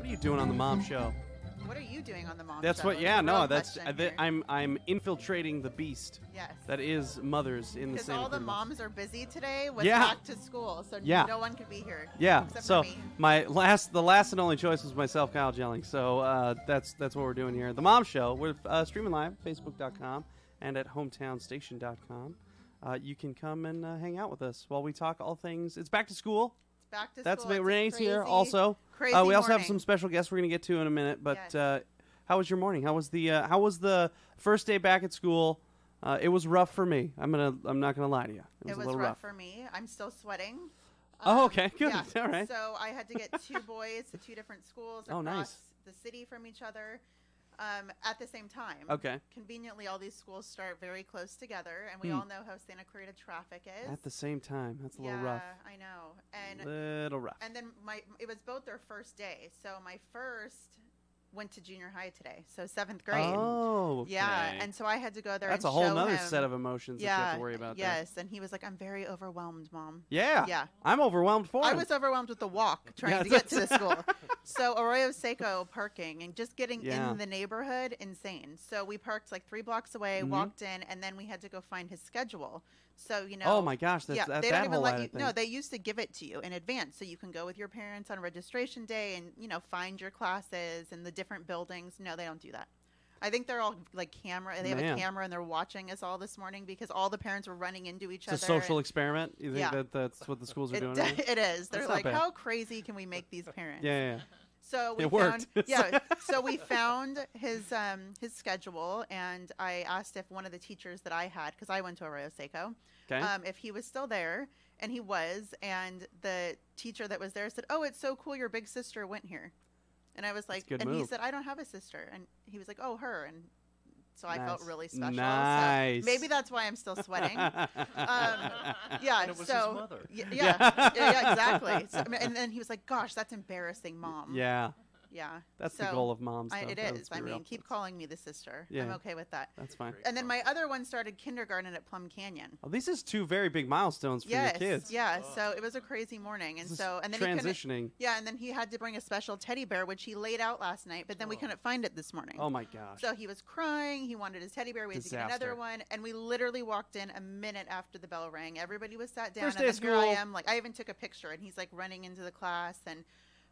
are you doing on the Mom Show? What are you doing on the Mom That's Show? what. Yeah, no, that's. Here. I'm infiltrating the beast. Yes. That is mothers in the Santa Because all the Clarita. moms are busy today with Yeah. back to school, so no one could be here. Yeah. Except So for me. the last and only choice was myself, Kyle Jellings. So that's what we're doing here. The Mom Show. We're streaming live, Facebook.com and at hometownstation.com. You can come and hang out with us while we talk all things. It's back to school. It's back to That's school. Renee's here also. Crazy we also have morning. some special guests we're going to get to in a minute. But Yes. how was your morning? How was the first day back at school? It was rough for me. I'm not gonna lie to you. It was a little rough for me. I'm still sweating. Oh, okay, good. Yeah. All right. So I had to get two boys to two different schools Oh, across nice. the city from each other at the same time. Okay. Conveniently, all these schools start very close together, and we all know how Santa Clarita traffic is. At the same time, that's a little yeah, rough. I know. And Little rough. And then it was both their first day. So my first went to junior high today, so 7th grade. Oh, okay. Yeah, and so I had to go there. That's and a whole show nother him. set of emotions that you have to worry about. Yes, and he was like, "I'm very overwhelmed, Mom." Yeah. Yeah. I'm overwhelmed for I him. was overwhelmed with the walk trying to get to the school. So Arroyo Seco parking and just getting in the neighborhood, insane. So we parked like 3 blocks away, walked in, and then we had to go find his schedule. So, Oh my gosh, that's they that don't even whole let you. thing. No, they used to give it to you in advance, so you can go with your parents on registration day and find your classes and the different buildings. No, they don't do that. I think they're all like camera. They have a camera and they're watching us all this morning because all the parents were running into each other. It's a social experiment. You think that's what the schools are doing? It is. They're That's like, not bad. how crazy can we make these parents? Yeah. So we It found, worked. So we found his schedule, and I asked if one of the teachers that I had, because I went to Arroyo Seco, if he was still there, and he was. And the teacher that was there said, "Oh, it's so cool, your big sister went here." And I was like, he said, "I don't have a sister," and he was like, "Oh, her," and so I felt really special. Nice. So maybe that's why I'm still sweating. Yeah. And it was his mother. Yeah, exactly. So, and then he was like, "Gosh, that's embarrassing, Mom." Yeah. Yeah. That's the goal of moms. It is. I mean, keep calling me the sister. Yeah. I'm okay with that. That's fine. And then my other one started kindergarten at Plum Canyon. Oh, these is 2 very big milestones for your kids. Yeah. So it was a crazy morning, and then transitioning. and then he had to bring a special teddy bear, which he laid out last night, but then we couldn't find it this morning. Oh my gosh. So he was crying. He wanted his teddy bear. We had to get another one, and we literally walked in a minute after the bell rang. Everybody was sat down. First day of here I school. am. Like I even took a picture, and he's like running into the class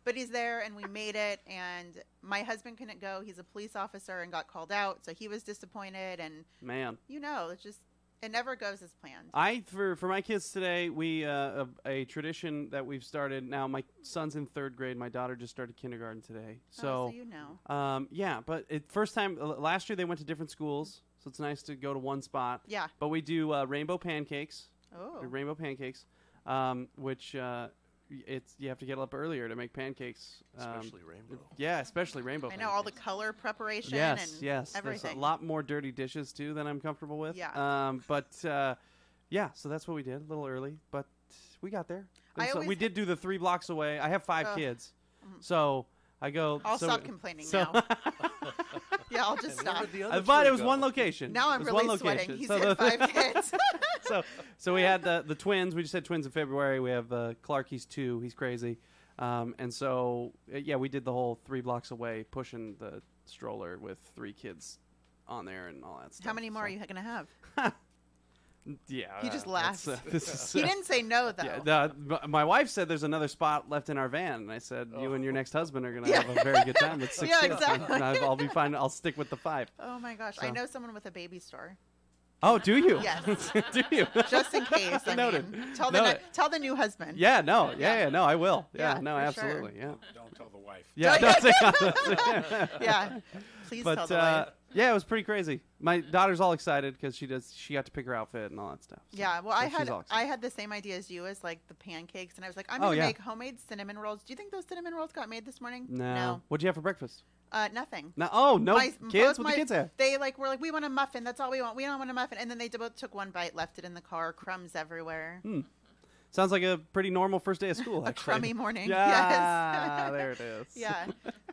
But he's there, and we made it, and my husband couldn't go. He's a police officer and got called out, so he was disappointed. And, man, it never goes as planned. For my kids today, we a tradition that we've started. Now, my son's in 3rd grade. My daughter just started kindergarten today. So you know. Yeah, but first time, last year they went to different schools, so it's nice to go to one spot. Yeah. But we do rainbow pancakes. Oh. Rainbow pancakes, which... you have to get up earlier to make pancakes. Especially rainbow. Yeah, especially rainbow I know, all the color preparation yes, and everything. There's a lot more dirty dishes, too, than I'm comfortable with. Yeah. So that's what we did, a little early. But we got there. We did do the 3 blocks away. I have 5 kids. So I go... I'll stop complaining now. Yeah, I'll just stop. But it was one location. Now I'm really sweating. He's had 5 kids. So we had the twins. We just had twins in February. We have Clark. He's 2. He's crazy. And so, we did the whole 3 blocks away, pushing the stroller with 3 kids on there and all that stuff. How many more are you going to have? Yeah. He just laughs. This he didn't say no, though. Yeah, my wife said there's another spot left in our van. And I said, you and your next husband are going to have a very good time with 6 kids. Exactly. And I'll be fine. I'll stick with the 5. Oh, my gosh. So. I know someone with a baby store. Oh, do you? Yes. Do you? Just in case. Noted. Tell the new husband. Yeah, no. Yeah, no, I will. Yeah, no, absolutely. Sure. Yeah. Don't tell the wife. Yeah, don't say Yeah. Please tell the wife. Yeah, it was pretty crazy. My daughter's all excited because she got to pick her outfit and all that stuff. So, yeah, well, I had the same idea as you, as like the pancakes, and I was like, I'm going to make homemade cinnamon rolls. Do you think those cinnamon rolls got made this morning? No. What'd you have for breakfast? Nothing. No. Oh, no. Kids? What the kids have? They were like, we want a muffin. That's all we want. We don't want a muffin. And then they both took one bite, left it in the car, crumbs everywhere. Sounds like a pretty normal first day of school, actually. A crummy morning. Yeah, yes. There it is. Yeah.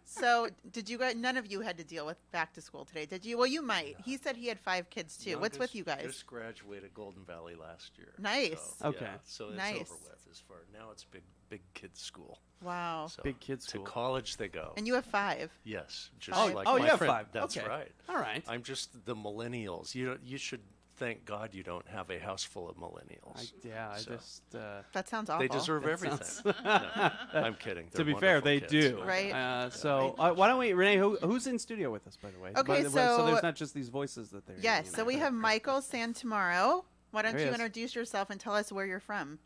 So did you guys, none of you had to deal with back to school today, did you? Well, you might. He said he had 5 kids, too. What's with you guys? Just graduated Golden Valley last year. Nice. So, okay. So it's nice. over with. as far. Now it's big kids school. Wow. So big kids school. To college they go. And you have 5. Yes. Just Oh, like you my have friend. 5. That's okay. right. All right. I'm just the millennials. You should thank God you don't have a house full of millennials. That sounds awful. They deserve everything. No, I'm kidding. To be fair, they kids, do. but- Right. So why don't we, Renee? Who's in studio with us, by the way? Okay, so there's not just these voices that they're. Yes. So we have Michael Santamaro. Why don't There he you is. introduce yourself and tell us where you're from,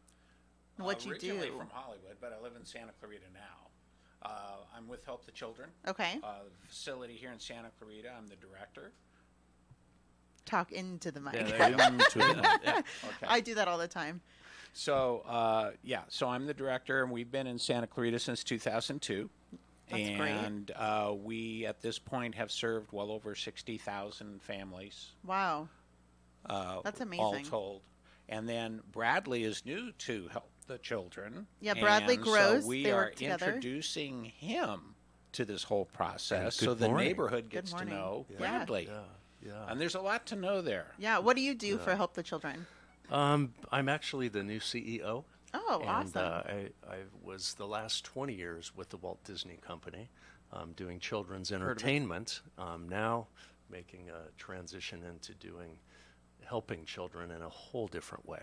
and what you do? Originally from Hollywood, but I live in Santa Clarita now. I'm with Help the Children. Okay. Facility here in Santa Clarita. I'm the director. Talk into the mic. Yeah, there you go. Okay. I do that all the time. So so I'm the director, and we've been in Santa Clarita since 2002. That's great. And we, at this point, have served well over 60,000 families. Wow. That's amazing. All told. And then Bradley is new to Help the Children. Yeah, Bradley and Gross, So we they are work together. introducing him to this whole process, And so good the morning. neighborhood gets to morning. know Yeah. Bradley. Yeah. And there's a lot to know there. Yeah. What do you do for Help the Children? I'm actually the new CEO. Oh, And awesome. I was the last 20 years with the Walt Disney Company, doing children's entertainment. Now making a transition into helping children in a whole different way.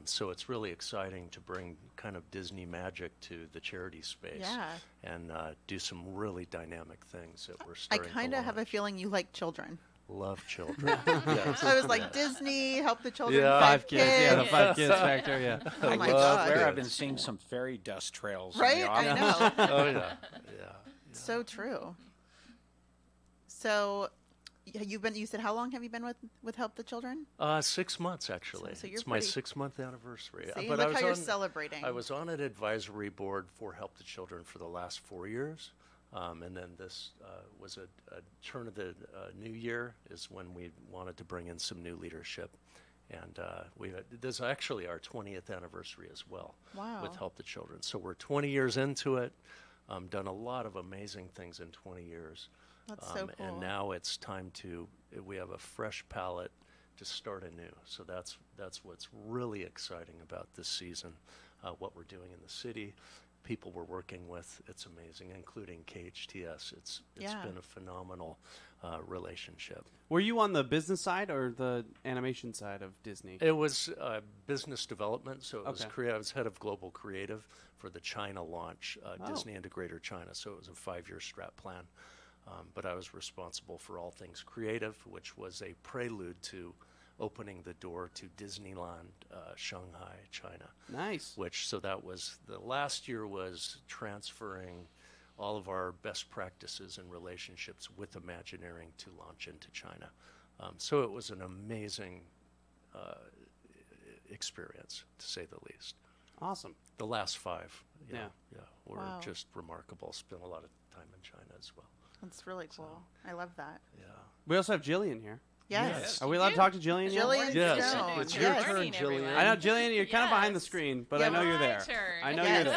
So it's really exciting to bring kind of Disney magic to the charity space. Yeah. And do some really dynamic things that we're I starting kind to of have a launch. feeling you like children. Love children. Yes. I was like, Disney, Help the Children, Yeah. 5 kids. Yeah, the 5 kids factor. Yeah. Oh my I God. swear I've been seeing some fairy dust trails. Right? In the I office. know. Oh yeah. Yeah. So true. So you said, how long have you been with Help the Children? 6 months actually. So you're it's my pretty- 6-month anniversary. See, But look I was how you're on, celebrating. I was on an advisory board for Help the Children for the last 4 years. And then this was a turn of the new year is when we wanted to bring in some new leadership. And this is actually our 20th anniversary as well. Wow. With Help the Children. So we're 20 years into it. Done a lot of amazing things in 20 years. That's so cool. And now it's time we have a fresh palette to start anew. So that's what's really exciting about this season, what we're doing in the city, people we're working with. It's amazing, including KHTS. It's Yeah. been a phenomenal relationship. Were you on the business side or the animation side of Disney? It was business development, so it was Okay. I was head of global creative for the China launch, Oh. Disney into Greater China. So it was a 5-year strat plan. But I was responsible for all things creative, which was a prelude to opening the door to Disneyland, Shanghai, China. Nice. So that was the last year was transferring all of our best practices and relationships with Imagineering to launch into China. So it was an amazing experience, to say the least. Awesome. The last 5, Yeah. were Wow. just remarkable. Spent a lot of time in China as well. That's really cool. I love that. Yeah. We also have Jillian here. Yes. Are we allowed to talk to Jillian? yet? Jillian Yes. Stone. It's your Yes. turn, Morning, Jillian. everyone. I know, Jillian, you're kind of behind the Yes. screen, but Yeah, I know you're My there. turn. I know Yes. you're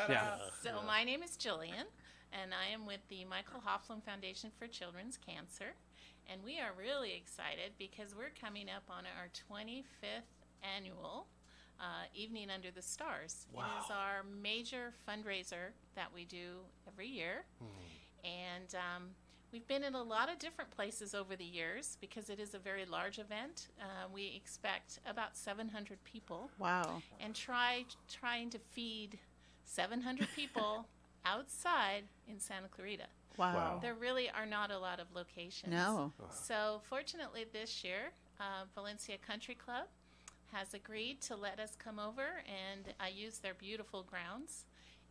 there. Yeah. So my name is Jillian, and I am with the Michael Hoefflin Foundation for Children's Cancer. And we are really excited because we're coming up on our 25th annual Evening Under the Stars. Wow. It is our major fundraiser that we do every year. And we've been in a lot of different places over the years because it is a very large event. We expect about 700 people. Wow. And trying to feed 700 people outside in Santa Clarita. Wow. There really are not a lot of locations. No. So fortunately this year, Valencia Country Club has agreed to let us come over and use their beautiful grounds.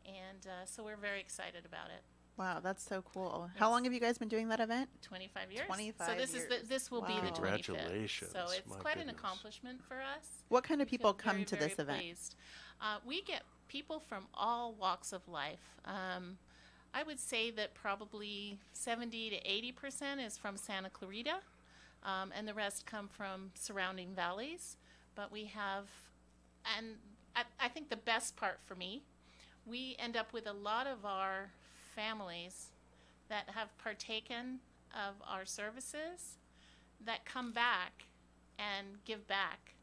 And so we're very excited about it. Wow, that's so cool. How long have you guys been doing that event? 25 years. 25 So this years. this will be the Wow. 25th. Congratulations. So it's My quite an goodness. accomplishment for us. What kind of We people feel come very, to very this event? pleased. We get people from all walks of life. I would say that probably 70 to 80% is from Santa Clarita, and the rest come from surrounding valleys. But we have, and I think the best part for me, we end up with a lot of our families that have partaken of our services that come back and give back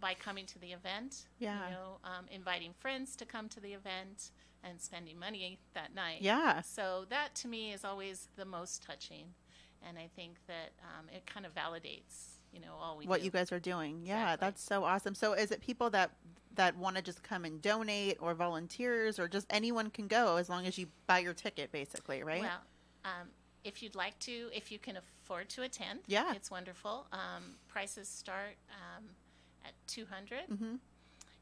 by coming to the event. Yeah. You know, inviting friends to come to the event and spending money that night. Yeah. So that to me is always the most touching, and I think that it kind of validates, you know, all we what do. you guys are doing. Yeah, Exactly. that's so awesome. So is it people that want to just come and donate, or volunteers, or just anyone can go as long as you buy your ticket, basically, right? Well, if you'd like to, if you can afford to attend, Yeah. it's wonderful. Prices start at $200 Mm-hmm.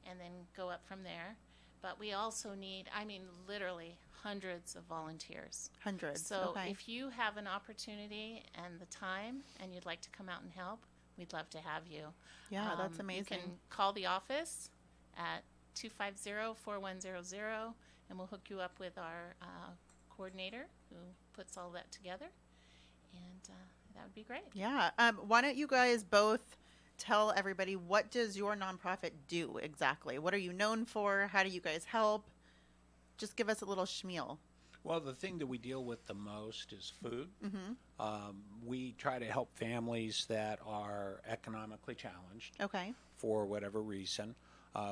and then go up from there. But we also need, I mean, literally hundreds of volunteers. Hundreds. So Okay. if you have an opportunity and the time and you'd like to come out and help, we'd love to have you. Yeah, that's amazing. You can call the office at 250-4100, and we'll hook you up with our coordinator who puts all that together, and that would be great. Yeah. Why don't you guys both tell everybody, what does your nonprofit do exactly? What are you known for? How do you guys help? Just give us a little schmeal. Well, the thing that we deal with the most is food. Mm-hmm. We try to help families that are economically challenged Okay. for whatever reason.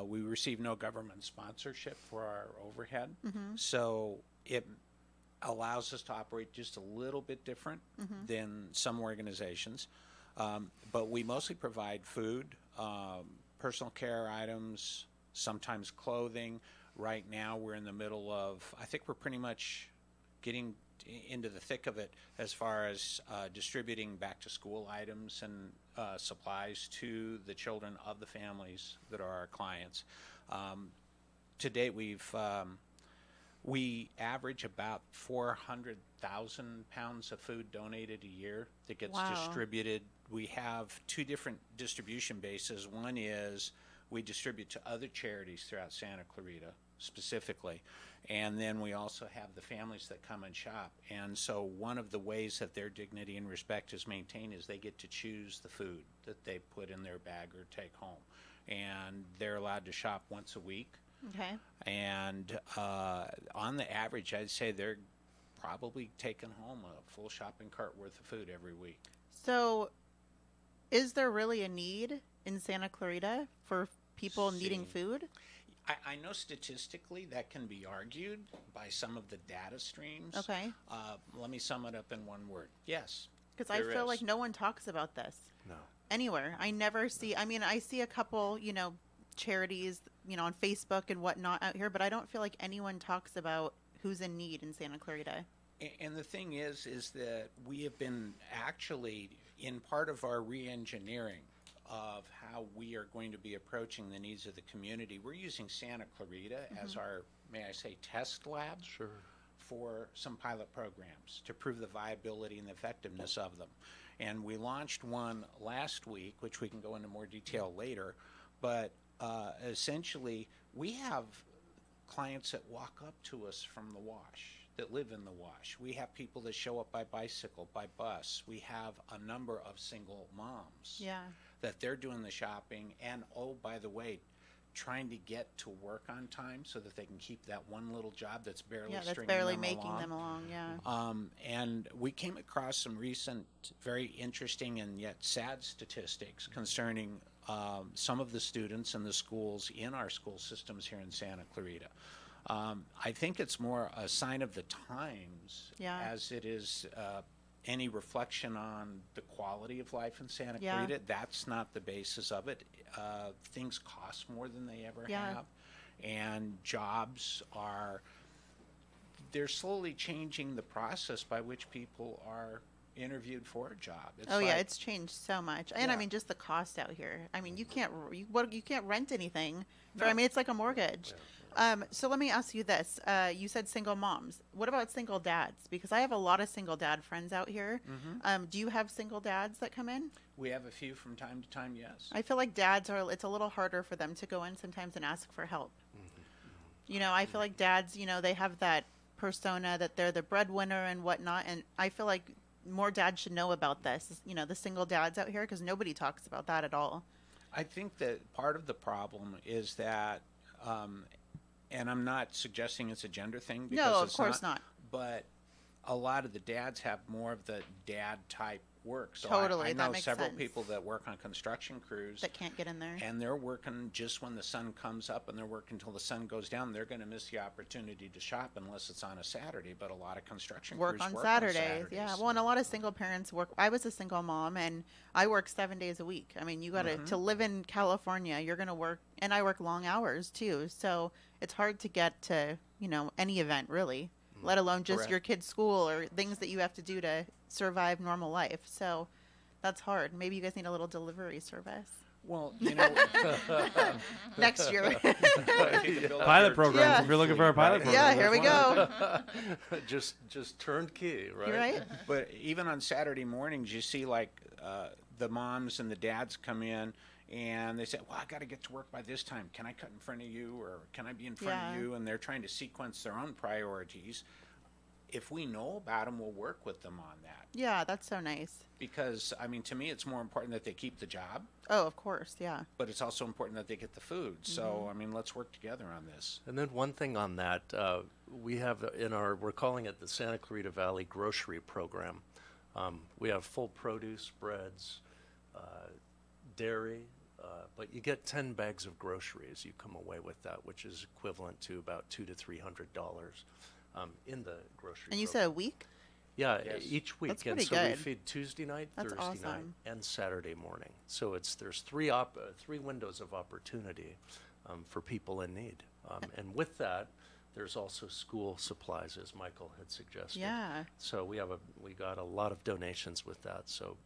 We receive no government sponsorship for our overhead, Mm-hmm. so it allows us to operate just a little bit different Mm-hmm. than some organizations. But we mostly provide food, personal care items, sometimes clothing. Right now we're in the middle of, I think we're pretty much getting into the thick of it as far as distributing back to school items and supplies to the children of the families that are our clients. To date, we average about 400,000 pounds of food donated a year that gets Wow. distributed. We have two different distribution bases. One is we distribute to other charities throughout Santa Clarita specifically, and then we also have the families that come and shop. And so one of the ways that their dignity and respect is maintained is they get to choose the food that they put in their bag or take home, and they're allowed to shop once a week. Okay. And on the average, I'd say they're probably taking home a full shopping cart worth of food every week. So is there really a need in Santa Clarita for people needing food? I know statistically that can be argued by some of the data streams. Okay. Let me sum it up in one word. Yes. Because I there feel is. like no one talks about this No. anywhere. I never see, I mean, I see a couple, charities, on Facebook and whatnot out here, but I don't feel like anyone talks about who's in need in Santa Clarita. And the thing is that we have been actually, in part of our re-engineering of how we are going to be approaching the needs of the community, we're using Santa Clarita as our, may I say, test lab for some pilot programs to prove the viability and the effectiveness of them. And we launched one last week, which we can go into more detail later, but essentially we have clients that walk up to us from the wash, that live in the wash. We have people that show up by bicycle, by bus. We have a number of single moms that they're doing the shopping, and oh, by the way, trying to get to work on time so that they can keep that one little job that's barely making them along. And we came across some recent very interesting and yet sad statistics concerning some of the students and the schools in our school systems here in Santa Clarita. I think it's more a sign of the times as it is any reflection on the quality of life in Santa Clarita. That's not the basis of it. Things cost more than they ever have, and jobs they're slowly changing the process by which people are interviewed for a job. It's changed so much. And I mean, just the cost out here. I mean, you can't rent anything. I mean, it's like a mortgage. So let me ask you this. You said single moms. What about single dads? Because I have a lot of single dad friends out here. Do you have single dads that come in? We have a few from time to time, yes. I feel like dads it's a little harder for them to go in sometimes and ask for help. I feel like dads, they have that persona that they're the breadwinner and whatnot. And I feel like more dads should know about this, the single dads out here, because nobody talks about that at all. I think that part of the problem is that, and I'm not suggesting it's a gender thing. Because no, of course not. But a lot of the dads have more of the dad type work. So Totally, I that know makes several sense. people that work on construction crews That can't get in there. and they're working just when the sun comes up, and they're working until the sun goes down. They're going to miss the opportunity to shop unless it's on a Saturday, but a lot of construction crews Work on work Saturdays. on Saturdays. Yeah. Well, and a lot of single parents work. I was a single mom, and I work 7 days a week. I mean, you got to live in California, you're going to work, and I work long hours too. So it's hard to get to, any event really, let alone just Correct. your kid's school or things that you have to do to survive normal life. So that's hard. Maybe you guys need a little delivery service. Well, Next year. Pilot programs. Yeah. If you're looking for a pilot program. Yeah, here we go. just turnkey, right? You're right. But even on Saturday mornings, you see the moms and the dads come in and they say, well, I got to get to work by this time. Can I cut in front of you, or can I be in front of you? And they're trying to sequence their own priorities. If we know about them, we'll work with them on that. Yeah, that's so nice. Because, to me, it's more important that they keep the job. Oh, of course, yeah. But it's also important that they get the food. So, let's work together on this. And then one thing on that, we have we're calling it the Santa Clarita Valley Grocery Program. We have full produce, breads, dairy, but you get 10 bags of groceries. You come away with that, which is equivalent to about $200 to $300 in the grocery. And you program. said a week? Yeah, Yes. each week. That's And pretty so we good. feed Tuesday night, That's Thursday night, awesome. and Saturday morning. So there's three windows of opportunity for people in need. And with that, there's also school supplies, as Michael had suggested. Yeah. So we got a lot of donations with that. So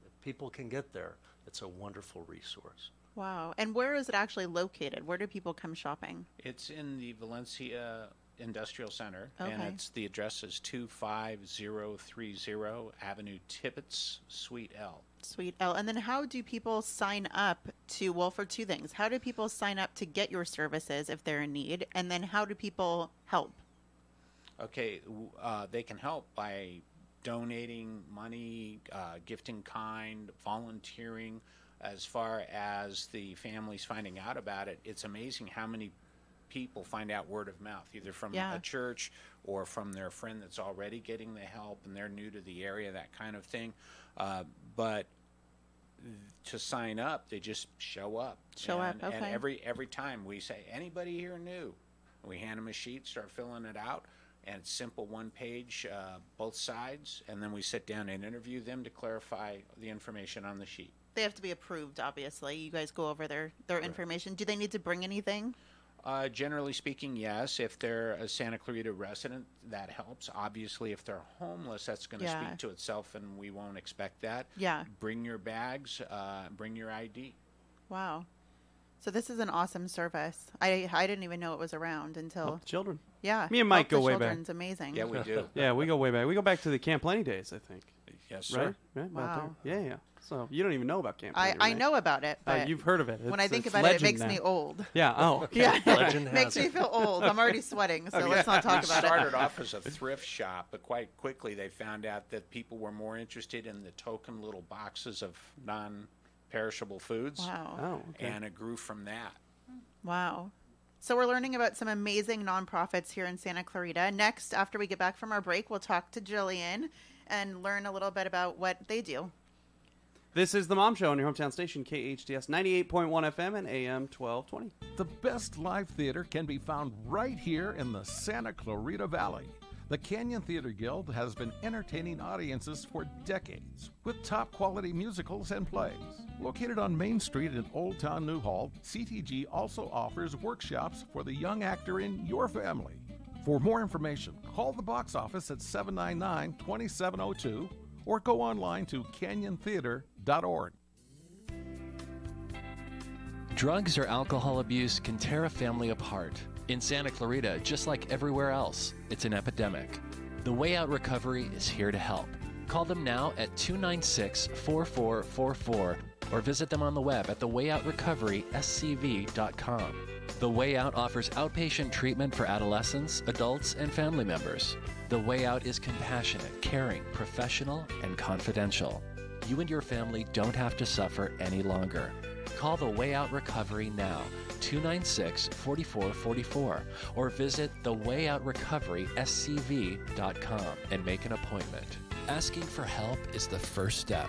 if people can get there, it's a wonderful resource. Wow. And where is it actually located? Where do people come shopping? It's in the Valencia Industrial Center, Okay. and the address is 25030 Avenue Tibbetts, Suite L. Sweet L. And then how do people sign up for two things. How do people sign up to get your services if they're in need? And then how do people help? Okay, they can help by donating money, gifting kind, volunteering. As far as the families finding out about it, it's amazing how many people find out word of mouth, either from a church or from their friend that's already getting the help and they're new to the area, that kind of thing. But to sign up, they just show up. Okay. And every time we say, anybody here new? We hand them a sheet, start filling it out, and it's simple, one page, both sides, and then we sit down and interview them to clarify the information on the sheet. They have to be approved, obviously. You guys go over their information. Do they need to bring anything? Generally speaking, yes. If they're a Santa Clarita resident, that helps. Obviously, if they're homeless, that's going to speak to itself, and we won't expect that. Yeah. Bring your bags, bring your ID. Wow. So this is an awesome service. I didn't even know it was around until... Help the children. Yeah. Me and Mike Help go the way back. Children's amazing. Yeah, we do. Yeah, we go way back. We go back to the Camp Lenny days, I think. Yes, sir. Right? Right? About Wow. there. Yeah. So you don't even know about Camp Lenny, I right? know about it, but You've heard of it. when I think it's about it, it legend makes me now. old. Yeah. Oh. Okay. Yeah. Legend Makes has me it. feel old. I'm already sweating, so let's not talk We about started it. off as a thrift shop, but quite quickly they found out that people were more interested in the token little boxes of non-perishable foods. Wow. Oh. Okay. And it grew from that. Wow. So we're learning about some amazing nonprofits here in Santa Clarita. Next, after we get back from our break, we'll talk to Jillian and learn a little bit about what they do. This is the Mom Show on your hometown station, KHTS 98.1 FM and AM 1220. The best live theater can be found right here in the Santa Clarita Valley. The Canyon Theater Guild has been entertaining audiences for decades with top quality musicals and plays. Located on Main Street in Old Town Newhall, CTG also offers workshops for the young actor in your family. For more information, call the box office at 799-2702 or go online to canyontheater.org. Drugs or alcohol abuse can tear a family apart. In Santa Clarita, just like everywhere else, it's an epidemic. The Way Out Recovery is here to help. Call them now at 296-4444 or visit them on the web at thewayoutrocoveryscv.com. The Way Out offers outpatient treatment for adolescents, adults, and family members. The Way Out is compassionate, caring, professional, and confidential. You and your family don't have to suffer any longer. Call the Way Out Recovery now, 296-4444, or visit thewayoutrocoveryscv.com and make an appointment. Asking for help is the first step.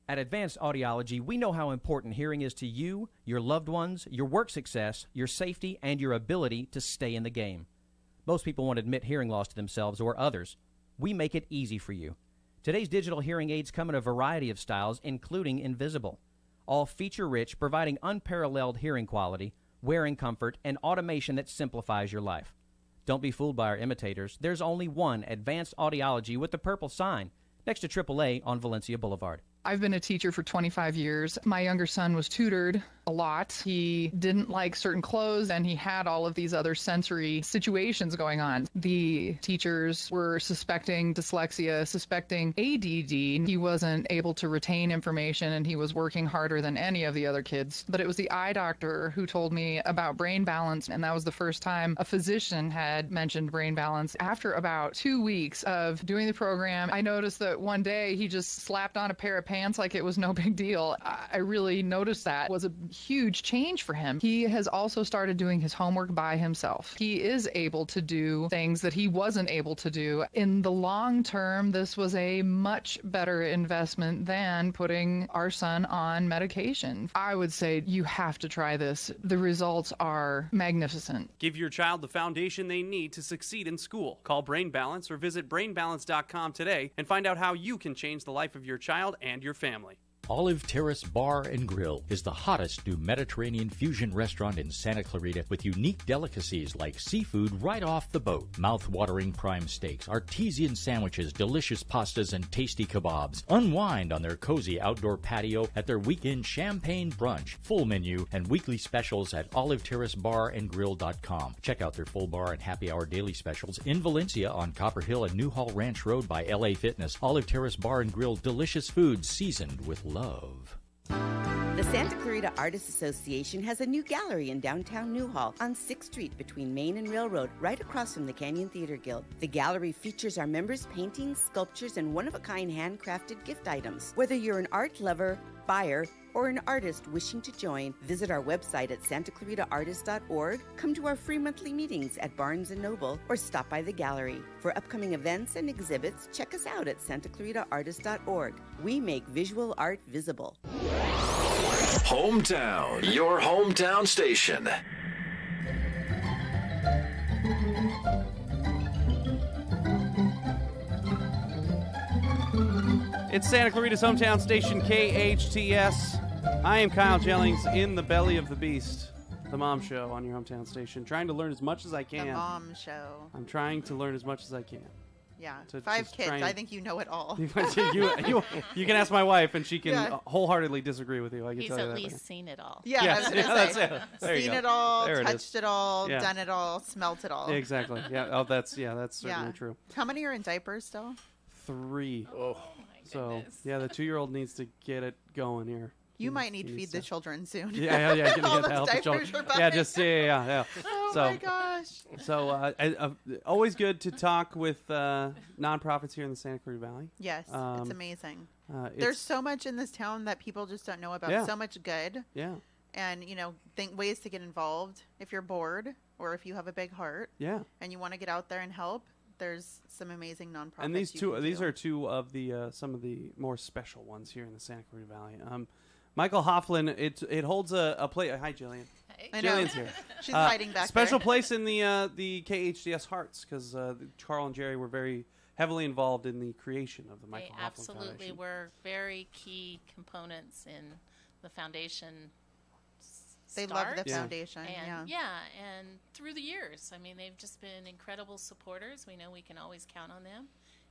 At Advanced Audiology, we know how important hearing is to you, your loved ones, your work success, your safety, and your ability to stay in the game. Most people won't admit hearing loss to themselves or others. We make it easy for you. Today's digital hearing aids come in a variety of styles, including invisible. All feature-rich, providing unparalleled hearing quality, wearing comfort, and automation that simplifies your life. Don't be fooled by our imitators. There's only one Advanced Audiology with the purple sign next to AAA on Valencia Boulevard. I've been a teacher for 25 years. My younger son was tutored a lot. He didn't like certain clothes, and he had all of these other sensory situations going on. The teachers were suspecting dyslexia, suspecting ADD. He wasn't able to retain information, and he was working harder than any of the other kids. But it was the eye doctor who told me about brain balance, and that was the first time a physician had mentioned brain balance. After about 2 weeks of doing the program, I noticed that one day he just slapped on a pair of pants like it was no big deal. I really noticed that was a huge change for him. He has also started doing his homework by himself. He is able to do things that he wasn't able to do. In the long term, this was a much better investment than putting our son on medication. I would say you have to try this. The results are magnificent. Give your child the foundation they need to succeed in school. Call Brain Balance or visit brainbalance.com today and find out how you can change the life of your child and your family. Olive Terrace Bar and Grill is the hottest new Mediterranean fusion restaurant in Santa Clarita with unique delicacies like seafood right off the boat, mouth-watering prime steaks, artesian sandwiches, delicious pastas, and tasty kebabs. Unwind on their cozy outdoor patio at their weekend champagne brunch. Full menu and weekly specials at oliveterracebarandgrill.com. Check out their full bar and happy hour daily specials in Valencia on Copper Hill and Newhall Ranch Road by LA Fitness. Olive Terrace Bar and Grill, delicious food seasoned with love. The Santa Clarita Artists Association has a new gallery in downtown Newhall on 6th Street between Main and Railroad, right across from the Canyon Theater Guild. The gallery features our members' paintings, sculptures, and one-of-a-kind handcrafted gift items. Whether you're an art lover, buyer, or an artist wishing to join, visit our website at santaclaritaartist.org, come to our free monthly meetings at Barnes & Noble, or stop by the gallery. For upcoming events and exhibits, check us out at santaclaritaartist.org. We make visual art visible. Hometown, your hometown station. It's Santa Clarita's hometown station, KHTS. I am Kyle Jellings in the belly of the beast, the Mom Show on your hometown station, trying to learn as much as I can. The Mom Show. I'm trying to learn as much as I can. Yeah, 5 kids. I think you know it all. You can ask my wife, and she can wholeheartedly disagree with you. I can He's tell you at that least seen it all. Yeah, I was going to say. There seen it all, touched it all, done it all, smelt it all. Exactly. Yeah. Oh, that's certainly true. How many are in diapers still? 3. Oh. So, yeah, the 2-year-old needs to get it going here. You might need to feed the children soon. Yeah. Gonna help the children. Yeah. Oh my gosh. So, always good to talk with nonprofits here in the Santa Clarita Valley. Yes, it's amazing. There's so much in this town that people just don't know about. Yeah. So much good. Yeah. And think ways to get involved if you're bored or if you have a big heart. Yeah. And you want to get out there and help. There's some amazing nonprofits. And these are two of the some of the more special ones here in the Santa Clarita Valley. Michael Hoefflin, it holds a place. Hi, Jillian. I know. Jillian's here. She's hiding back special there. place in the KHTS hearts because Carl and Jerry were very heavily involved in the creation of the Michael Hoefflin Foundation. Absolutely were very key components in the foundation. They love the foundation, and through the years, I mean, they've just been incredible supporters. We know we can always count on them,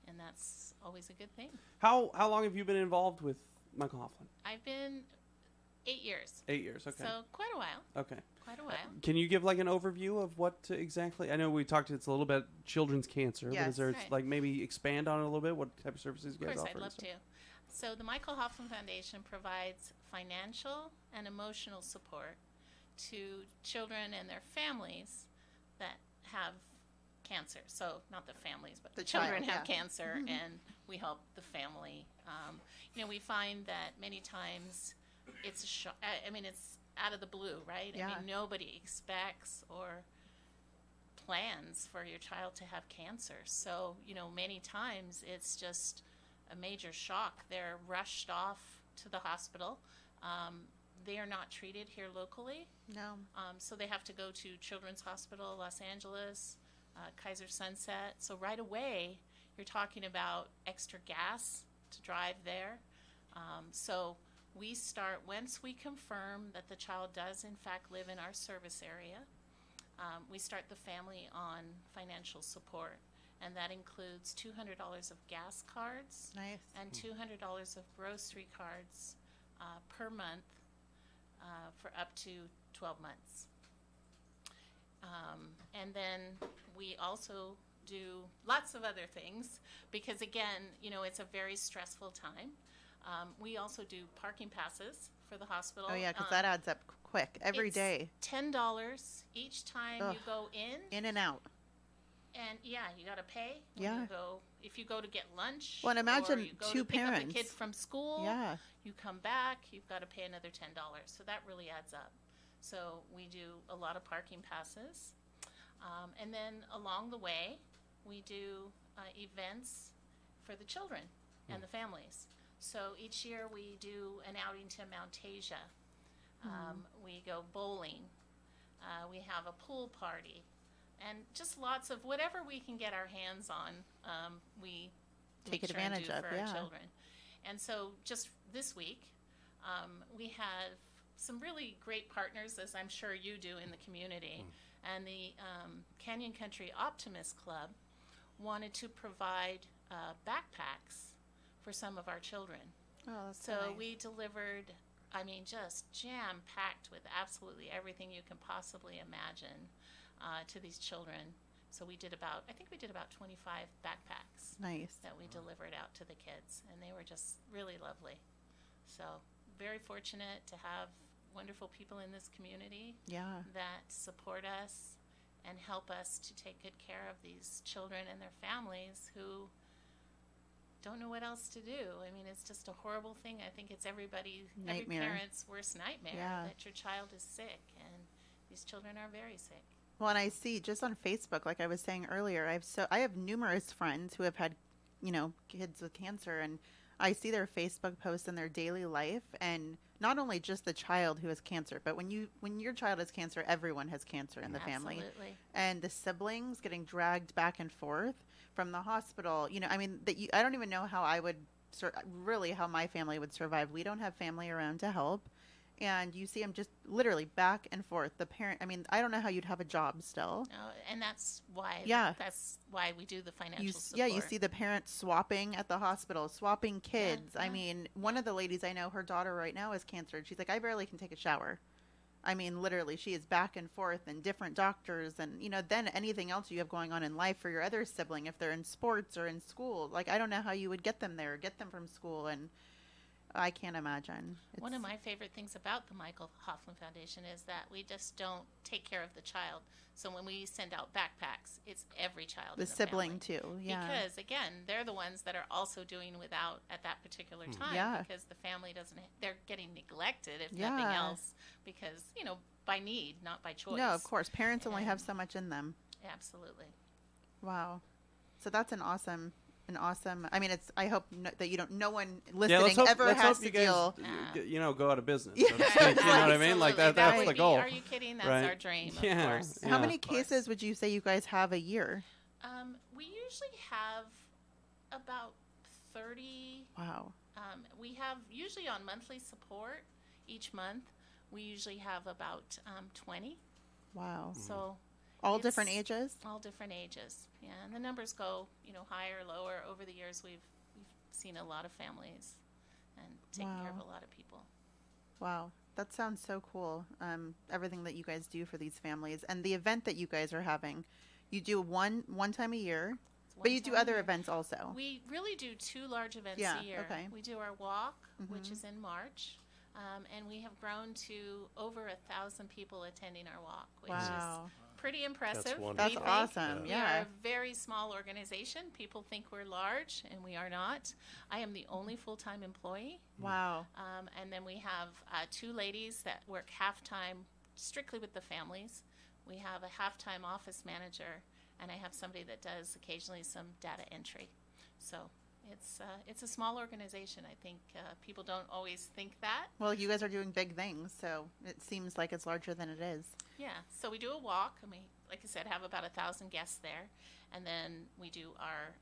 and that's always a good thing. How long have you been involved with Michael Hoefflin? I've been 8 years. 8 years, okay. So quite a while. Okay. Quite a while. Can you give like an overview of what exactly? I know we talked. It's a little bit children's cancer, but is there like maybe expand on it a little bit? What type of services you guys offer? Of course, I'd love to. So the Michael Hoefflin Foundation provides financial and emotional support to children and their families that have cancer. So not the families, but the children have cancer, and we help the family. We find that many times it's a shock. I mean, it's out of the blue, right? Yeah. I mean, nobody expects or plans for your child to have cancer. So, many times it's just a major shock. They're rushed off to the hospital. They are not treated here locally. No. So they have to go to Children's Hospital, Los Angeles, Kaiser Sunset. So right away, you're talking about extra gas to drive there. So we start, once we confirm that the child does in fact live in our service area, we start the family on financial support. And that includes $200 of gas cards. Nice. And $200 of grocery cards per month for up to 12 months. And then we also do lots of other things because, again, it's a very stressful time. We also do parking passes for the hospital. Oh, yeah, because that adds up quick every day. $10 each time you go in. In and out. And you got to pay. Yeah. If you go to get lunch. Well, and imagine or you go two to pick parents. up a kid from school. Yeah. You come back, you've got to pay another $10. So that really adds up. So we do a lot of parking passes. And then along the way, we do events for the children and the families. So each year we do an outing to Mount Asia. We go bowling. We have a pool party. And just lots of whatever we can get our hands on, we take make sure advantage and do of for our children. And so just this week, we have some really great partners, as I'm sure you do in the community. And the Canyon Country Optimist Club wanted to provide backpacks for some of our children. Oh, that's so nice. we delivered, just jam-packed with absolutely everything you can possibly imagine to these children. So we did about 25 backpacks. Nice. That we delivered out to the kids, and they were just really lovely. So very fortunate to have wonderful people in this community that support us and help us to take good care of these children and their families who don't know what else to do. It's just a horrible thing. I think it's every parent's worst nightmare that your child is sick, and these children are very sick. Well, and I see just on Facebook, like I was saying earlier, I have numerous friends who have had, kids with cancer, and I see their Facebook posts in their daily life, and not only just the child who has cancer, but when your child has cancer, everyone has cancer in the family. Absolutely. And the siblings getting dragged back and forth from the hospital, I don't even know how I would how my family would survive. We don't have family around to help. And you see them just literally back and forth. The parent, I don't know how you'd have a job still. And that's why. That's why we do the financial support. Yeah, you see the parents swapping at the hospital, swapping kids. Yeah. One of the ladies I know, her daughter right now has cancer. She's like, I barely can take a shower. Literally, she is back and forth and different doctors, and then anything else you have going on in life for your other sibling, if they're in sports or in school. Like, I don't know how you would get them there, get them from school, and I can't imagine. One of my favorite things about the Michael Hoefflin Foundation is that we just don't take care of the child. So when we send out backpacks, it's every child. The sibling too, yeah. Because again, they're the ones that are also doing without at that particular time. Yeah. Because the family they're getting neglected if nothing else, because by need, not by choice. No, of course, parents only have so much in them. Absolutely. Wow. So that's an awesome. I hope that no one listening ever has to deal. Go out of business. So to speak, you know what I mean? Like that's the goal. Are you kidding? That's our dream. Of course. How many cases would you say you guys have a year? We usually have about 30. Wow. We have usually on monthly support each month. We usually have about 20. Wow. So. All different ages? All different ages, yeah. And the numbers go, higher or lower. Over the years, we've seen a lot of families and taken care of a lot of people. Wow. That sounds so cool, everything that you guys do for these families. And the event that you guys are having, you do one time a year, but you do other events also. We really do 2 large events a year. Okay. We do our walk, which is in March. And we have grown to over 1,000 people attending our walk, which is pretty impressive. That's awesome. We are a very small organization. People think we're large, and we are not. I am the only full-time employee. Wow. And then we have 2 ladies that work half-time strictly with the families. We have a half-time office manager, and I have somebody that does occasionally some data entry. So it's a small organization. I think people don't always think that. Well, you guys are doing big things, so it seems like it's larger than it is. Yeah. So we do a walk, and we, like I said, have about 1,000 guests there, and then we do our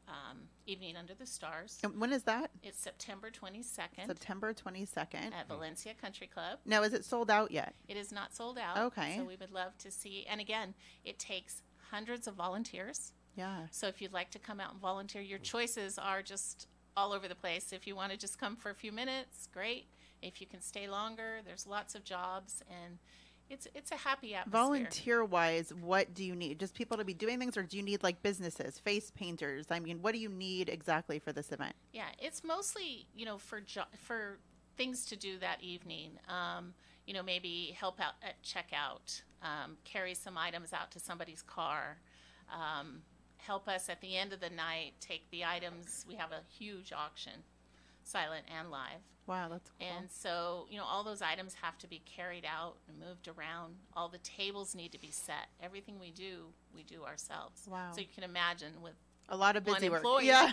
evening under the stars. And when is that? It's September 22nd. September 22nd At Valencia Country Club. Now, is it sold out yet? It is not sold out. Okay. So we would love to see. And again, it takes hundreds of volunteers. Yeah. So if you'd like to come out and volunteer, your choices are just all over the place. If you want to just come for a few minutes, great. If you can stay longer, there's lots of jobs, and it's a happy atmosphere. Volunteer-wise, what do you need? Just people to be doing things, or do you need like businesses, face painters? I mean, what do you need exactly for this event? Yeah, it's mostly, for things to do that evening. Maybe help out at checkout, carry some items out to somebody's car, help us at the end of the night take the items. We have a huge auction, silent and live. Wow, that's cool. And so, all those items have to be carried out and moved around. All the tables need to be set. Everything we do ourselves. Wow. So you can imagine with a lot of busy one work. employee. Yeah.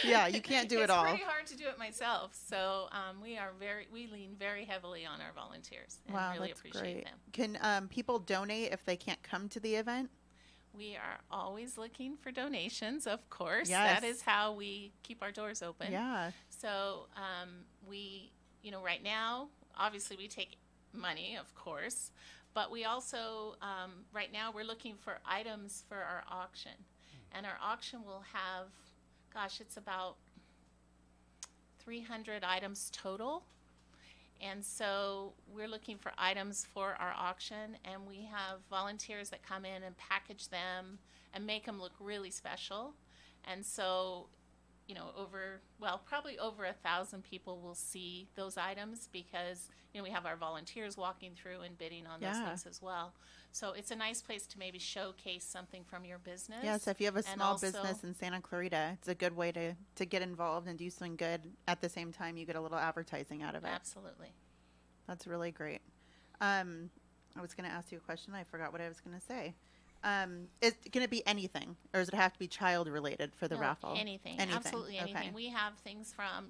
Yeah, you can't do it all. It's pretty hard to do it myself. So we lean very heavily on our volunteers and really that's appreciate great. them. Can people donate if they can't come to the event? We are always looking for donations, of course. Yes. That is how we keep our doors open. Yeah. So we, right now, obviously we take money, of course, but we also, right now we're looking for items for our auction. And our auction will have, it's about 300 items total. And so we're looking for items for our auction, and we have volunteers that come in and package them and make them look really special. And so, probably over 1,000 people will see those items because, we have our volunteers walking through and bidding on those things as well. So it's a nice place to maybe showcase something from your business. Yeah, so if you have a small business in Santa Clarita, it's a good way to get involved and do something good. At the same time, you get a little advertising out of it. Absolutely. That's really great. I was going to ask you a question. I forgot what I was going to say. Is it going to be anything, or does it have to be child related for the raffle? Anything. Absolutely anything. Okay. We have things from,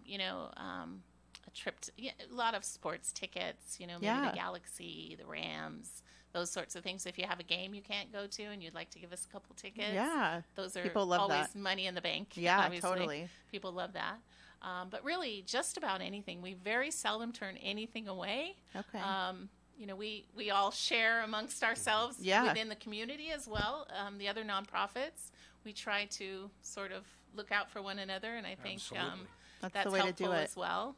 a trip to, a lot of sports tickets, maybe the Galaxy, the Rams, those sorts of things. If you have a game you can't go to and you'd like to give us a couple tickets, those are people love always that. Money in the bank. Yeah, obviously. Totally. People love that. But really, just about anything. We very seldom turn anything away. Okay. We all share amongst ourselves within the community as well. The other nonprofits, we try to sort of look out for one another, and I think that's the way helpful to do it as well.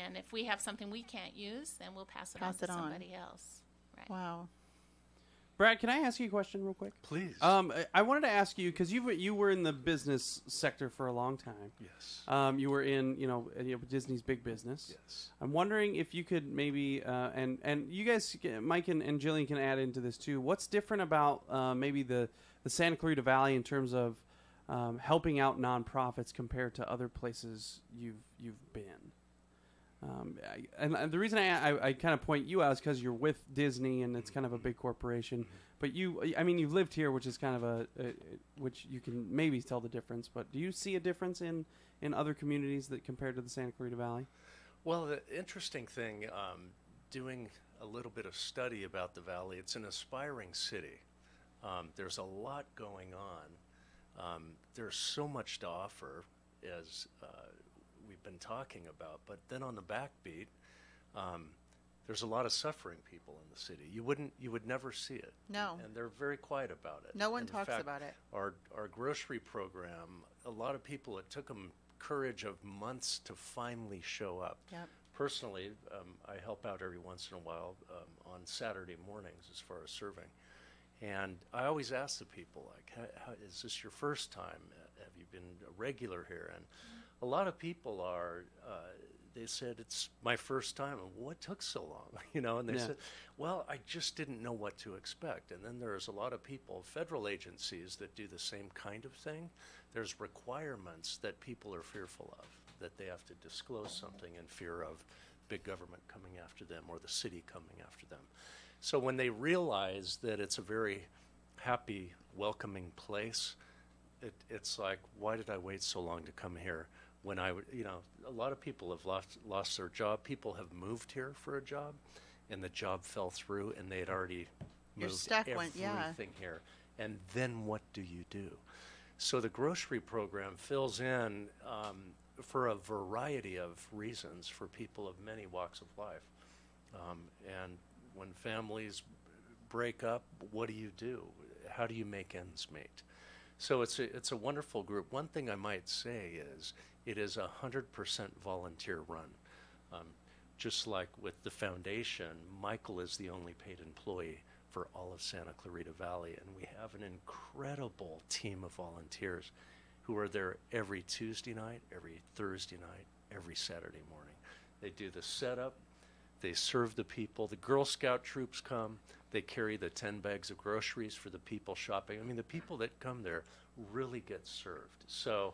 And if we have something we can't use, then we'll pass it on to somebody else. Right. Wow. Brad, can I ask you a question real quick? Please. I wanted to ask you, because you were in the business sector for a long time. Yes. You were in Disney's big business. Yes. I'm wondering if you could maybe and you guys, Mike and Jillian, can add into this too. What's different about maybe the Santa Clarita Valley in terms of helping out nonprofits compared to other places you've been? And the reason I kind of point you out is because you're with Disney and it's kind of a big corporation. But you've lived here, which is kind of which you can maybe tell the difference. But do you see a difference in other communities that compared to the Santa Clarita Valley? Well, the interesting thing, doing a little bit of study about the Valley, it's an aspiring city. There's a lot going on. There's so much to offer, as we've been talking about, but then on the backbeat, there's a lot of suffering people in the city. You would never see it. No. And they're very quiet about it. No one in talks fact, about it. Our grocery program, a lot of people, it took them courage of months to finally show up. Yep. Personally, I help out every once in a while on Saturday mornings as far as serving. And I always ask the people, like, how, is this your first time? Have you been a regular here? And a lot of people are, they said, it's my first time. And what took so long? And they said, well, I just didn't know what to expect. And then there's a lot of people, federal agencies, that do the same kind of thing. There's requirements that people are fearful of, that they have to disclose something in fear of big government coming after them or the city coming after them. So when they realize that it's a very happy, welcoming place, it's like, why did I wait so long to come here? When a lot of people have lost their job. People have moved here for a job, and the job fell through, and they had already moved everything here. And then what do you do? So the grocery program fills in for a variety of reasons for people of many walks of life. And when families break up, what do you do? How do you make ends meet? So it's a wonderful group. One thing I might say is it is 100% volunteer run. Just like with the foundation, Michael is the only paid employee for all of Santa Clarita Valley, and we have an incredible team of volunteers who are there every Tuesday night, every Thursday night, every Saturday morning. They do the setup, they serve the people. The Girl Scout troops come, they carry the 10 bags of groceries for the people shopping. I mean, the people that come there really get served. So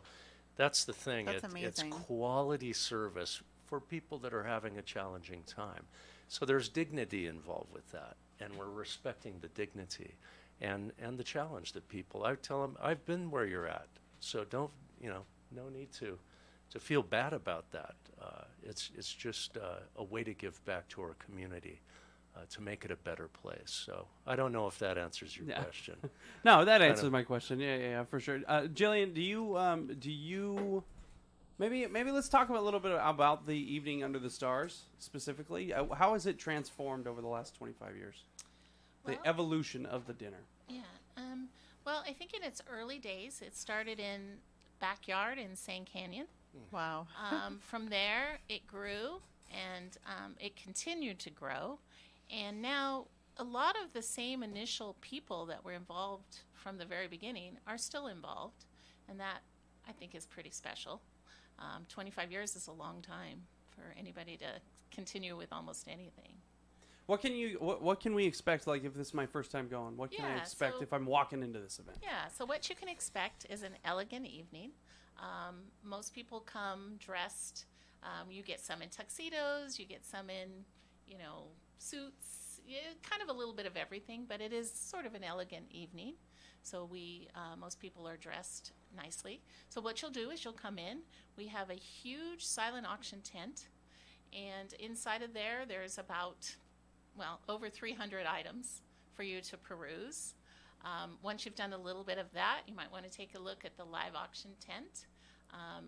that's the thing. That's amazing. It's quality service for people that are having a challenging time. So there's dignity involved with that, and we're respecting the dignity and the challenge that people, I tell them, I've been where you're at, so don't, no need to feel bad about that. It's just a way to give back to our community, to make it a better place. So I don't know if that answers your question. No, that answers my question. Yeah, for sure. Jillian, do you maybe let's talk a little bit about the Evening Under the Stars specifically. How has it transformed over the last 25 years? The evolution of the dinner. Yeah. Well, I think in its early days, it started in backyard in Sand Canyon. Wow. From there, it grew, and it continued to grow. And now a lot of the same initial people that were involved from the very beginning are still involved, and that, I think, is pretty special. 25 years is a long time for anybody to continue with almost anything. What can we expect? Like, if this is my first time going, what can I expect if I'm walking into this event? Yeah, so what you can expect is an elegant evening. Most people come dressed. You get some in tuxedos, you get some in, suits, kind of a little bit of everything, but it is sort of an elegant evening. So most people are dressed nicely. So what you'll do is you'll come in. We have a huge silent auction tent, and inside of there's about, over 300 items for you to peruse. Once you've done a little bit of that, you might want to take a look at the live auction tent.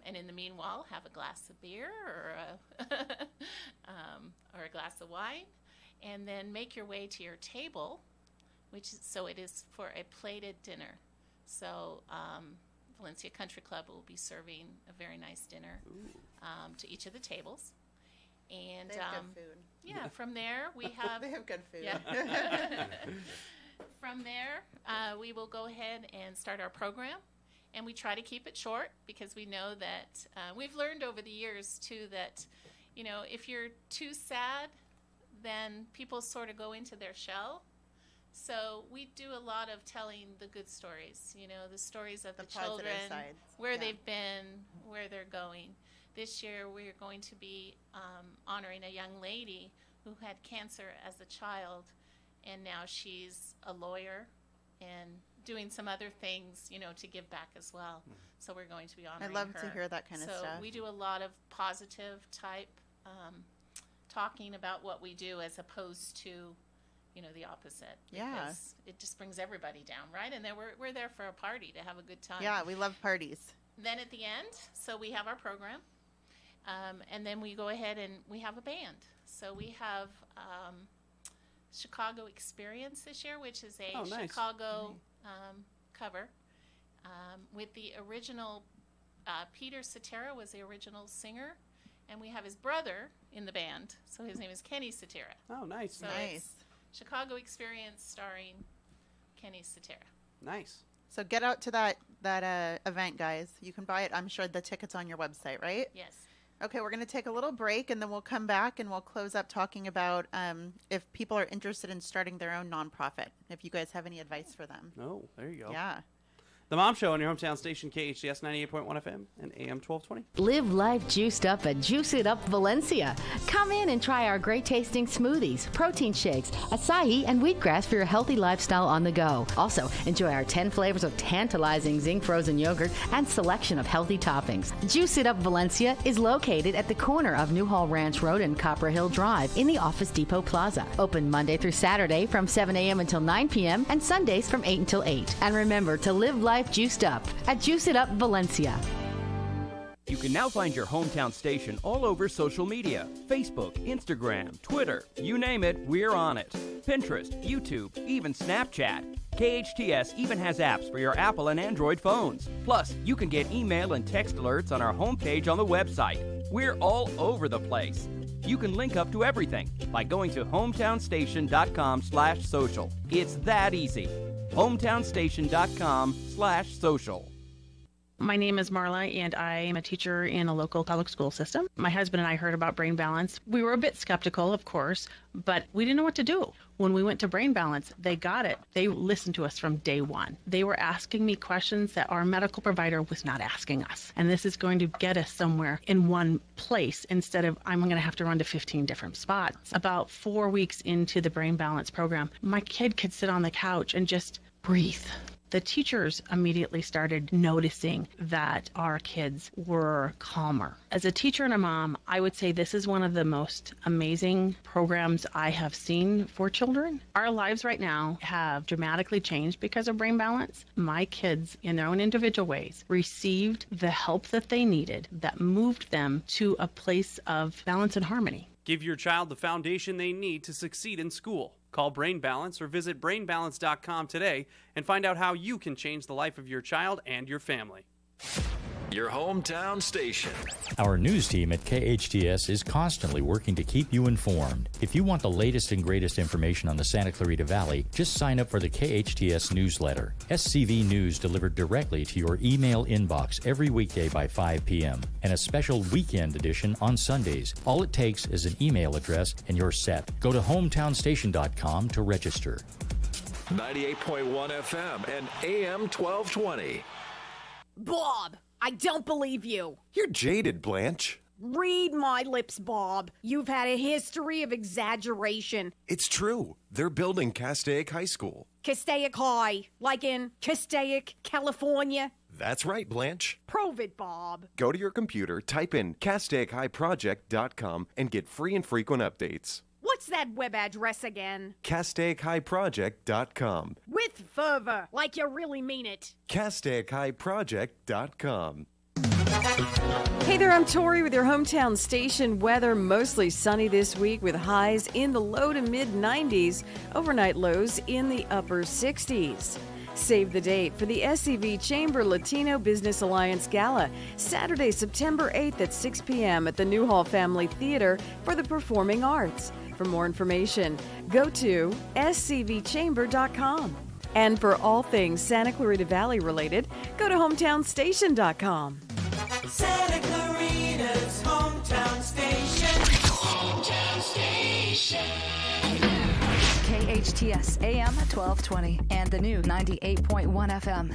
And in the meanwhile, have a glass of beer or a glass of wine, and then make your way to your table, so it is for a plated dinner. So Valencia Country Club will be serving a very nice dinner to each of the tables. And they have good food. Yeah, from there we have they have good food. Yeah. From there, we will go ahead and start our program, and we try to keep it short because we know that we've learned over the years too that, if you're too sad, then people sort of go into their shell. So we do a lot of telling the good stories, the stories of the children, where they've been, where they're going. This year we're going to be honoring a young lady who had cancer as a child, and now she's a lawyer and doing some other things, to give back as well. So we're going to be honoring her. I love to hear that kind of stuff. So we do a lot of positive type talking about what we do as opposed to, the opposite. Yeah. Because it just brings everybody down, right? And then we're there for a party to have a good time. Yeah, we love parties. Then at the end, so we have our program. And then we go ahead and we have a band. So we have Chicago Experience this year, which is a Chicago cover with the original. Peter Cetera was the original singer, and we have his brother in the band. So his name is Kenny Cetera. Oh, nice. So nice. Chicago Experience starring Kenny Cetera. Nice. So get out to that event, guys. You can buy it. I'm sure the ticket's on your website, right? Yes. Okay, we're going to take a little break, and then we'll come back and we'll close up talking about if people are interested in starting their own nonprofit, if you guys have any advice for them. Oh, there you go. Yeah. The Mom Show on your hometown station, KHTS 98.1 FM and AM 1220. Live life juiced up at Juice It Up Valencia. Come in and try our great tasting smoothies, protein shakes, acai, and wheatgrass for your healthy lifestyle on the go. Also, enjoy our 10 flavors of tantalizing zinc frozen yogurt and selection of healthy toppings. Juice It Up Valencia is located at the corner of Newhall Ranch Road and Copper Hill Drive in the Office Depot Plaza. Open Monday through Saturday from 7 a.m. until 9 p.m. and Sundays from 8 until 8. And remember to live life juiced up at Juice It Up Valencia. You can now find your hometown station all over social media. Facebook, Instagram, Twitter, you name it, we're on it. Pinterest, YouTube, even Snapchat. KHTS even has apps for your Apple and Android phones. Plus, you can get email and text alerts on our homepage on the website. We're all over the place. You can link up to everything by going to hometownstation.com/social. It's that easy. hometownstation.com/social. My name is Marla, and I am a teacher in a local public school system. My husband and I heard about Brain Balance. We were a bit skeptical, of course, but we didn't know what to do. When we went to Brain Balance, they got it. They listened to us from day one. They were asking me questions that our medical provider was not asking us. And this is going to get us somewhere in one place instead of I'm going to have to run to 15 different spots. About 4 weeks into the Brain Balance program, my kid could sit on the couch and just breathe. The teachers immediately started noticing that our kids were calmer. As a teacher and a mom, I would say this is one of the most amazing programs I have seen for children. Our lives right now have dramatically changed because of Brain Balance. My kids, in their own individual ways, received the help that they needed that moved them to a place of balance and harmony. Give your child the foundation they need to succeed in school. Call Brain Balance or visit brainbalance.com today and find out how you can change the life of your child and your family. Your hometown station. Our news team at KHTS is constantly working to keep you informed. If you want the latest and greatest information on the Santa Clarita Valley, just sign up for the KHTS newsletter. SCV News delivered directly to your email inbox every weekday by 5 p.m. and a special weekend edition on Sundays. All it takes is an email address and you're set. Go to hometownstation.com to register. 98.1 FM and AM 1220. Bob, I don't believe you. You're jaded, Blanche. Read my lips, Bob. You've had a history of exaggeration. It's true. They're building Castaic High School. Castaic High, like in Castaic, California. That's right, Blanche. Prove it, Bob. Go to your computer, type in CastaicHighProject.com and get free and frequent updates. What's that web address again? CastaicHighProject.com. With fervor, like you really mean it. CastaicHighProject.com. Hey there, I'm Tori with your hometown station weather. Mostly sunny this week with highs in the low to mid 90s, overnight lows in the upper 60s. Save the date for the SCV Chamber Latino Business Alliance Gala, Saturday, September 8th at 6 p.m. at the Newhall Family Theater for the Performing Arts. For more information, go to scvchamber.com. And for all things Santa Clarita Valley related, go to hometownstation.com. Santa Clarita's hometown station. Hometown station. KHTS AM 1220 and the new 98.1 FM.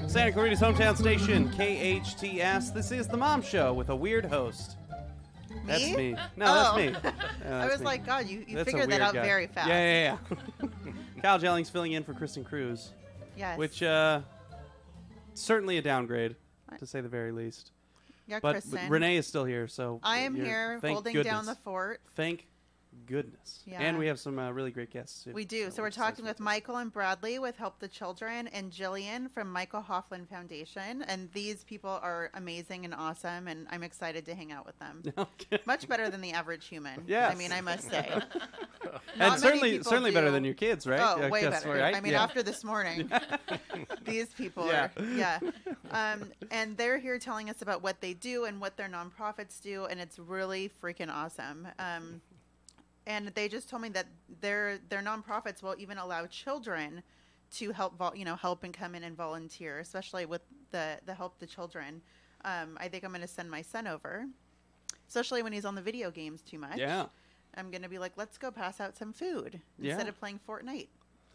Santa Clarita's hometown station, KHTS. This is the Mom Show with a weird host. That's me. No, that's me. I was like, God, you figured that out very fast. Yeah. Kyle Jellings filling in for Kristin Cruz. Yes. Which, certainly a downgrade, to say the very least. Yeah, but Kristin. Renee is still here, so I am here holding down the fort. Thank goodness. Yeah. And we have some really great guests too. We do. So we're talking with Michael and Bradley with Help the Children and Jillian from Michael Hoefflin Foundation. And these people are amazing and awesome, and I'm excited to hang out with them. Okay. Much better than the average human. Yes. I mean, I must say. And certainly better than your kids, right? Oh, way better. Right? I mean, after this morning, these people are, and they're here telling us about what they do and what their nonprofits do, and it's really freaking awesome. And they just told me that their nonprofits will even allow children to help and come in and volunteer, especially with the Help the Children. I think I'm going to send my son over, especially when he's on the video games too much. Yeah. I'm going to be like, let's go pass out some food instead of playing Fortnite.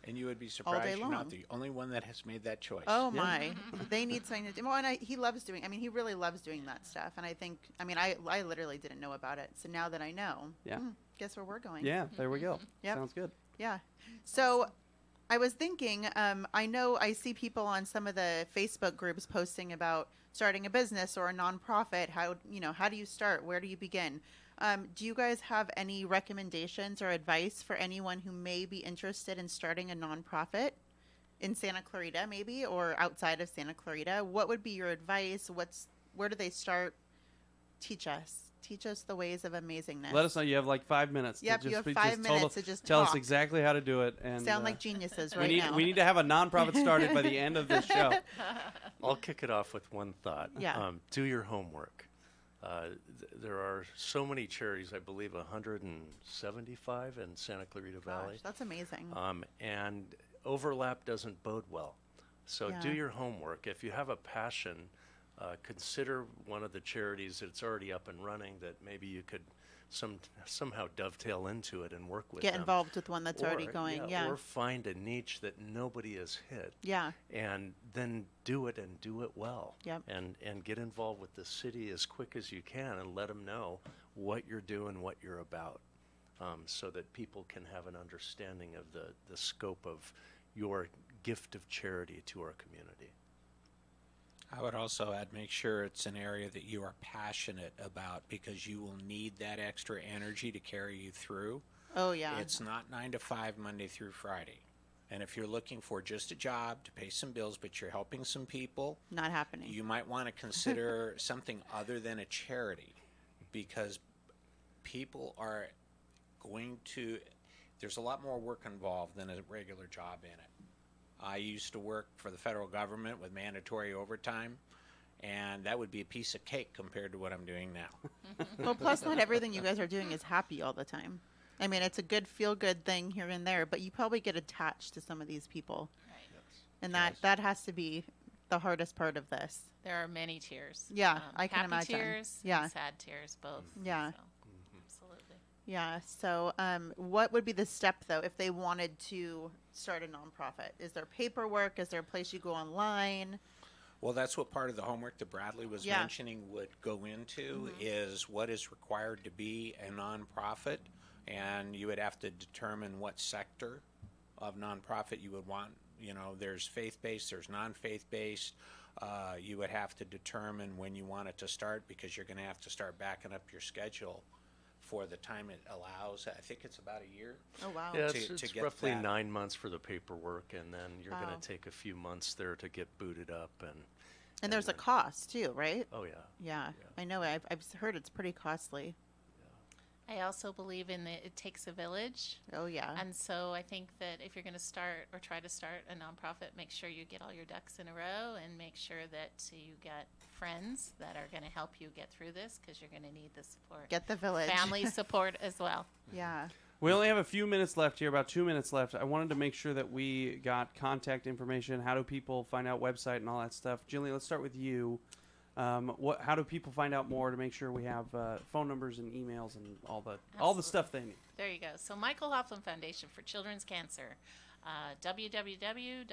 And you would be All surprised day you're long. not the only one that has made that choice. Oh my! They need something to do. Well, and he loves doing. I mean, he really loves doing that stuff. And I think, I mean, I literally didn't know about it. So now that I know, guess where we're going? Yeah, there we go. Yep. Sounds good. Yeah. So I was thinking, I know I see people on some of the Facebook groups posting about starting a business or a nonprofit. How do you start? Where do you begin? Do you guys have any recommendations or advice for anyone who may be interested in starting a nonprofit in Santa Clarita, maybe, or outside of Santa Clarita? What would be your advice? Where do they start? Teach us the ways of amazingness. Let us know. You have like 5 minutes. Yep, you have 5 minutes to just tell talk. us exactly how to do it. And sound like geniuses right now. We need to have a nonprofit started by the end of this show. I'll kick it off with one thought. Yeah. Do your homework. There are so many charities, I believe 175 in Santa Clarita Valley. Gosh, that's amazing. And overlap doesn't bode well. So do your homework. If you have a passion, consider one of the charities that's already up and running that maybe you could somehow dovetail into it and work with Get them. involved with one that's already going. Or find a niche that nobody has hit. Yeah. And then do it and do it well. Yep. And get involved with the city as quick as you can and let them know what you're doing, what you're about, so that people can have an understanding of the scope of your gift of charity to our community. I would also add, make sure it's an area that you are passionate about, because you will need that extra energy to carry you through. Oh, yeah. It's not 9 to 5 Monday through Friday. And if you're looking for just a job to pay some bills, but you're helping some people, not happening. You might want to consider something other than a charity, because people are going to, there's a lot more work involved than a regular job in it. I used to work for the federal government with mandatory overtime, and that would be a piece of cake compared to what I'm doing now. Well, plus not everything you guys are doing is happy all the time. I mean, it's a good feel-good thing here and there, but you probably get attached to some of these people. Right. And that has to be the hardest part of this. There are many tears. Yeah, I can happy imagine. Tears, yeah, and sad tears, both. Yeah. So, absolutely. Yeah. So, what would be the step though if they wanted to start a nonprofit? Is there paperwork? Is there a place you go online? Well, that's what part of the homework that Bradley was mentioning would go into, is what is required to be a nonprofit, and you would have to determine what sector of nonprofit you would want. You know, there's faith-based, there's non-faith-based. You would have to determine when you want it to start, because you're going to have to start backing up your schedule for the time it allows. I think it's about a year. Oh, wow. Yeah, to it's get roughly that. 9 months for the paperwork, and then you're Wow. going to take a few months there to get booted up. And there's a cost too, right? Oh, yeah. Yeah. I know. I've heard it's pretty costly. I also believe in that it takes a village. Oh, yeah. And so I think that if you're going to start or try to start a nonprofit, make sure you get all your ducks in a row and make sure that you get friends that are going to help you get through this, because you're going to need the support. Get the village. Family support as well. Yeah. We only have a few minutes left here, about 2 minutes left. I wanted to make sure that we got contact information. How do people find out website and all that stuff? Jillian, let's start with you. How do people find out more to make sure we have phone numbers and emails and all the stuff they need? There you go. So Michael Hoefflin Foundation for Children's Cancer, www.mhf.org,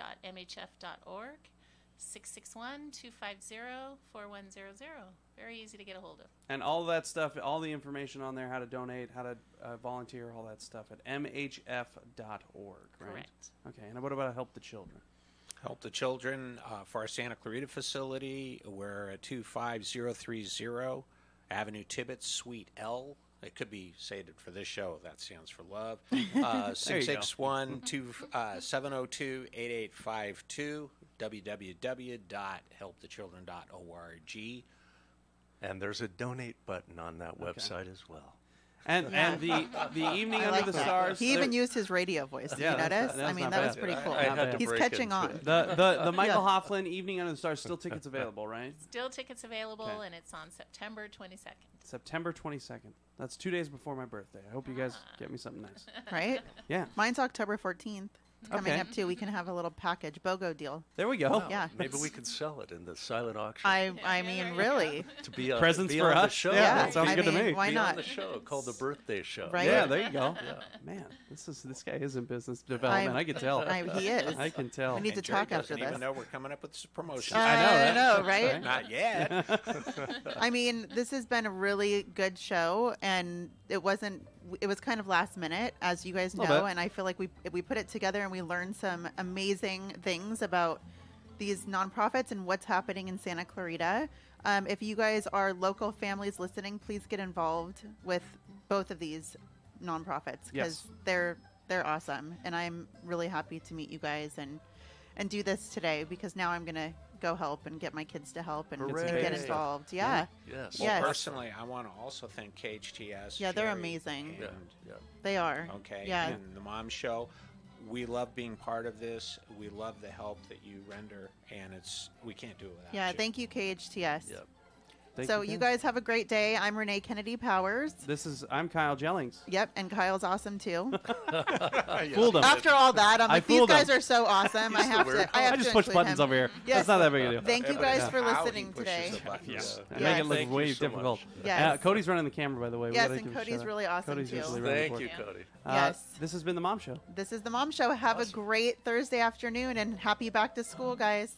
661-250-4100. Very easy to get a hold of. And all that stuff, all the information on there, how to donate, how to volunteer, all that stuff at mhf.org, right? Correct. Okay, and what about Help the Children? Help the Children for our Santa Clarita facility. We're at 25030 Avenue Tibbetts, Suite L. It could be stated for this show. That stands for love. 661-702-8852. www.helpthechildren.org. And there's a donate button on that website as well. And the Evening Under the Stars. He even used his radio voice. Did you notice? I mean, that was pretty cool. He's catching on. The Michael Hoefflin Evening Under the Stars, still tickets available, right? Still tickets available, and it's on September 22nd. September 22nd. That's 2 days before my birthday. I hope you guys get me something nice. Right? Yeah. Mine's October 14th. coming up too. We can have a little package BOGO deal. There we go. Wow. Yeah. Maybe we could sell it in the silent auction. I mean, really. To be presents be for on us. The show. Yeah, that sounds good to me. Why be not? on the show called the birthday show. Right. Yeah, there you go. Man, this guy is in business development. I can tell. He is. I can tell. We need to talk after this. Even though we're coming up with this promotion. I know, right? Not yet. I mean, this has been a really good show, and it was kind of last minute, as you guys know, and I feel like we put it together and we learned some amazing things about these nonprofits and what's happening in Santa Clarita. If you guys are local families listening, please get involved with both of these nonprofits because they're awesome, and I'm really happy to meet you guys and do this today because now I'm gonna go help and get my kids to help and get involved. Yeah. Yes. Well, personally, I want to also thank KHTS. Yeah, they're Jerry, amazing. and They are. Okay. Yeah. And the Mom Show. We love being part of this. We love the help that you render, and we can't do it without you. Yeah, thank you, KHTS. Yep. So you guys have a great day. I'm Renee Kennedy Powers. I'm Kyle Jellings. Yep, and Kyle's awesome too. Fooled him. After all that, I'm like, these guys are so awesome. I have I just push buttons over here. Yes. That's not that big a deal. Thank you guys for listening today. Make it look way difficult. Yes. Cody's running the camera, by the way. Yes, and Cody's really awesome Cody's too. Thank you, Cody. Yes. This has been the Mom Show. This is the Mom Show. Have a great Thursday afternoon and happy back to school, guys.